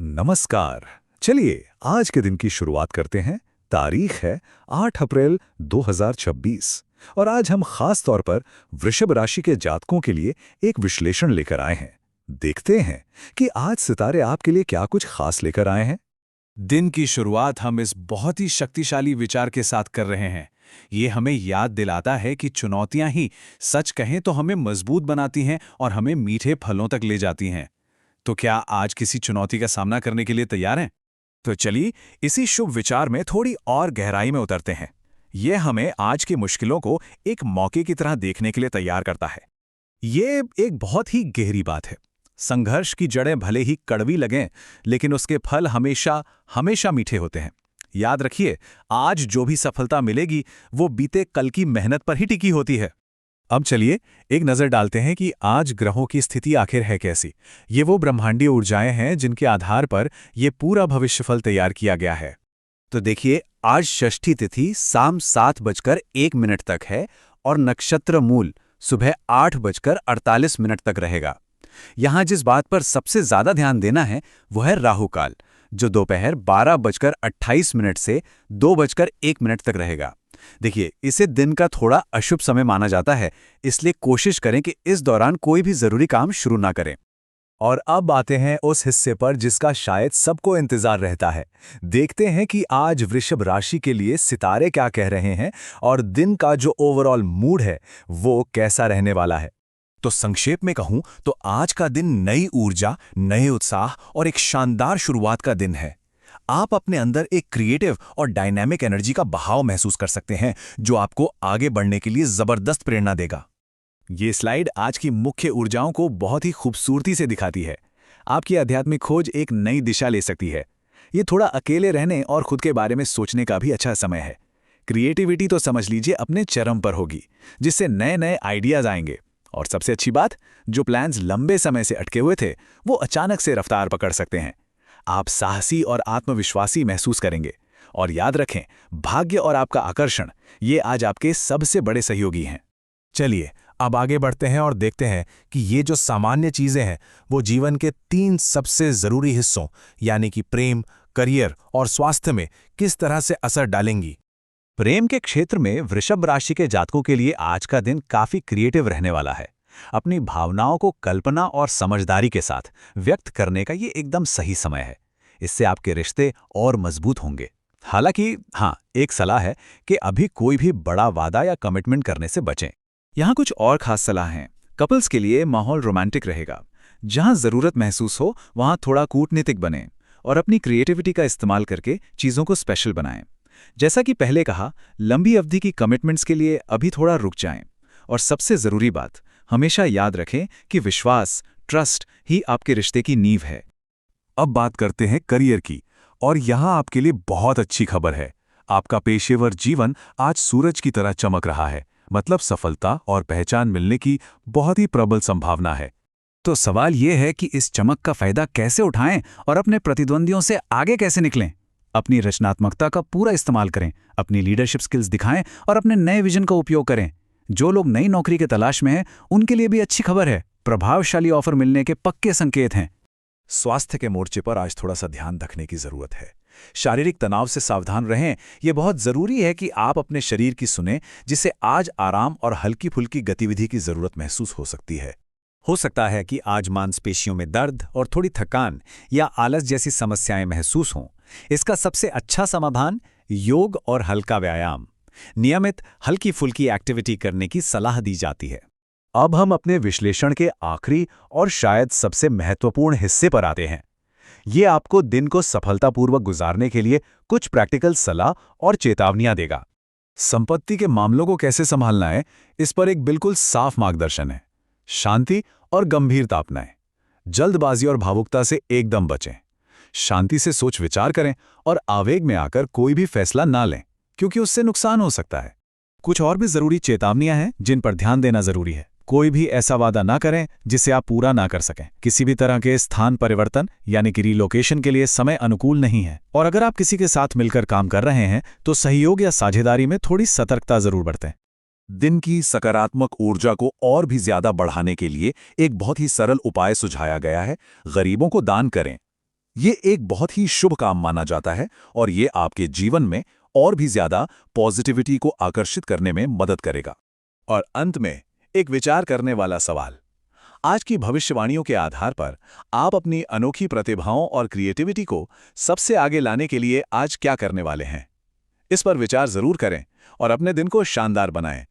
नमस्कार। चलिए आज के दिन की शुरुआत करते हैं। तारीख है 8 अप्रैल 2026 और आज हम खास तौर पर वृषभ राशि के जातकों के लिए एक विश्लेषण लेकर आए हैं। देखते हैं कि आज सितारे आपके लिए क्या कुछ खास लेकर आए हैं। दिन की शुरुआत हम इस बहुत ही शक्तिशाली विचार के साथ कर रहे हैं। ये हमें याद दिलाता है कि चुनौतियां ही सच कहें तो हमें मजबूत बनाती हैं और हमें मीठे फलों तक ले जाती हैं। तो क्या आज किसी चुनौती का सामना करने के लिए तैयार हैं? तो चलिए इसी शुभ विचार में थोड़ी और गहराई में उतरते हैं। यह हमें आज की मुश्किलों को एक मौके की तरह देखने के लिए तैयार करता है। ये एक बहुत ही गहरी बात है। संघर्ष की जड़ें भले ही कड़वी लगें, लेकिन उसके फल हमेशा हमेशा मीठे होते हैं। याद रखिए, आज जो भी सफलता मिलेगी वो बीते कल की मेहनत पर ही टिकी होती है। अब चलिए एक नज़र डालते हैं कि आज ग्रहों की स्थिति आखिर है कैसी। ये वो ब्रह्मांडीय ऊर्जाएं हैं जिनके आधार पर यह पूरा भविष्यफल तैयार किया गया है। तो देखिए, आज षष्ठी तिथि शाम 7:01 तक है और नक्षत्र मूल सुबह 8:48 तक रहेगा। यहाँ जिस बात पर सबसे ज्यादा ध्यान देना है वो है राहु काल, जो दोपहर 12:28 से 2:01 तक रहेगा। देखिए, इसे दिन का थोड़ा अशुभ समय माना जाता है, इसलिए कोशिश करें कि इस दौरान कोई भी जरूरी काम शुरू ना करें। और अब आते हैं उस हिस्से पर जिसका शायद सबको इंतजार रहता है। देखते हैं कि आज वृषभ राशि के लिए सितारे क्या कह रहे हैं और दिन का जो ओवरऑल मूड है वो कैसा रहने वाला है। तो संक्षेप में कहूं तो आज का दिन नई ऊर्जा, नए उत्साह और एक शानदार शुरुआत का दिन है। आप अपने अंदर एक क्रिएटिव और डायनामिक एनर्जी का बहाव महसूस कर सकते हैं, जो आपको आगे बढ़ने के लिए जबरदस्त प्रेरणा देगा। ये स्लाइड आज की मुख्य ऊर्जाओं को बहुत ही खूबसूरती से दिखाती है। आपकी आध्यात्मिक खोज एक नई दिशा ले सकती है। ये थोड़ा अकेले रहने और खुद के बारे में सोचने का भी अच्छा समय है। क्रिएटिविटी तो समझ लीजिए अपने चरम पर होगी, जिससे नए नए आइडियाज आएंगे। और सबसे अच्छी बात, जो प्लान्स लंबे समय से अटके हुए थे वो अचानक से रफ्तार पकड़ सकते हैं। आप साहसी और आत्मविश्वासी महसूस करेंगे। और याद रखें, भाग्य और आपका आकर्षण ये आज आपके सबसे बड़े सहयोगी हैं। चलिए अब आगे बढ़ते हैं और देखते हैं कि ये जो सामान्य चीजें हैं वो जीवन के 3 सबसे जरूरी हिस्सों यानी कि प्रेम, करियर और स्वास्थ्य में किस तरह से असर डालेंगी। प्रेम के क्षेत्र में वृषभ राशि के जातकों के लिए आज का दिन काफी क्रिएटिव रहने वाला है। अपनी भावनाओं को कल्पना और समझदारी के साथ व्यक्त करने का ये एकदम सही समय है। इससे आपके रिश्ते और मजबूत होंगे। हालांकि हाँ, एक सलाह है कि अभी कोई भी बड़ा वादा या कमिटमेंट करने से बचें। यहाँ कुछ और खास सलाह हैं। कपल्स के लिए माहौल रोमांटिक रहेगा। जहाँ जरूरत महसूस हो वहाँ थोड़ा कूटनीतिक बने और अपनी क्रिएटिविटी का इस्तेमाल करके चीज़ों को स्पेशल बनाएं। जैसा कि पहले कहा, लंबी अवधि की कमिटमेंट्स के लिए अभी थोड़ा रुक जाएं। और सबसे जरूरी बात, हमेशा याद रखें कि विश्वास, ट्रस्ट ही आपके रिश्ते की नींव है। अब बात करते हैं करियर की, और यहाँ आपके लिए बहुत अच्छी खबर है। आपका पेशेवर जीवन आज सूरज की तरह चमक रहा है, मतलब सफलता और पहचान मिलने की बहुत ही प्रबल संभावना है। तो सवाल यह है कि इस चमक का फायदा कैसे उठाएं और अपने प्रतिद्वंदियों से आगे कैसे निकलें। अपनी रचनात्मकता का पूरा इस्तेमाल करें, अपनी लीडरशिप स्किल्स दिखाएं और अपने नए विजन का उपयोग करें। जो लोग नई नौकरी के तलाश में हैं उनके लिए भी अच्छी खबर है। प्रभावशाली ऑफर मिलने के पक्के संकेत हैं। स्वास्थ्य के मोर्चे पर आज थोड़ा सा ध्यान रखने की जरूरत है। शारीरिक तनाव से सावधान रहें। यह बहुत जरूरी है कि आप अपने शरीर की सुने, जिसे आज आराम और हल्की फुल्की गतिविधि की जरूरत महसूस हो सकती है। हो सकता है कि आज मांसपेशियों में दर्द और थोड़ी थकान या आलस जैसी समस्याएं महसूस हों। इसका सबसे अच्छा समाधान योग और हल्का व्यायाम, नियमित हल्की फुल्की एक्टिविटी करने की सलाह दी जाती है। अब हम अपने विश्लेषण के आखिरी और शायद सबसे महत्वपूर्ण हिस्से पर आते हैं। ये आपको दिन को सफलतापूर्वक गुजारने के लिए कुछ प्रैक्टिकल सलाह और चेतावनियां देगा। संपत्ति के मामलों को कैसे संभालना है, इस पर एक बिल्कुल साफ मार्गदर्शन है। शांति और गंभीरता अपनाएं। जल्दबाजी और भावुकता से एकदम बचें। शांति से सोच विचार करें और आवेग में आकर कोई भी फैसला ना लें, क्योंकि उससे नुकसान हो सकता है। कुछ और भी जरूरी चेतावनियां हैं जिन पर ध्यान देना जरूरी है। कोई भी ऐसा वादा ना करें जिसे आप पूरा ना कर सकें। किसी भी तरह के स्थान परिवर्तन यानी कि रिलोकेशन के लिए समय अनुकूल नहीं है। और अगर आप किसी के साथ मिलकर काम कर रहे हैं तो सहयोग या साझेदारी में थोड़ी सतर्कता जरूर बरतें। दिन की सकारात्मक ऊर्जा को और भी ज्यादा बढ़ाने के लिए एक बहुत ही सरल उपाय सुझाया गया है। गरीबों को दान करें। ये एक बहुत ही शुभ काम माना जाता है और ये आपके जीवन में और भी ज्यादा पॉजिटिविटी को आकर्षित करने में मदद करेगा। और अंत में एक विचार करने वाला सवाल। आज की भविष्यवाणियों के आधार पर आप अपनी अनोखी प्रतिभाओं और क्रिएटिविटी को सबसे आगे लाने के लिए आज क्या करने वाले हैं? इस पर विचार जरूर करें और अपने दिन को शानदार बनाएं।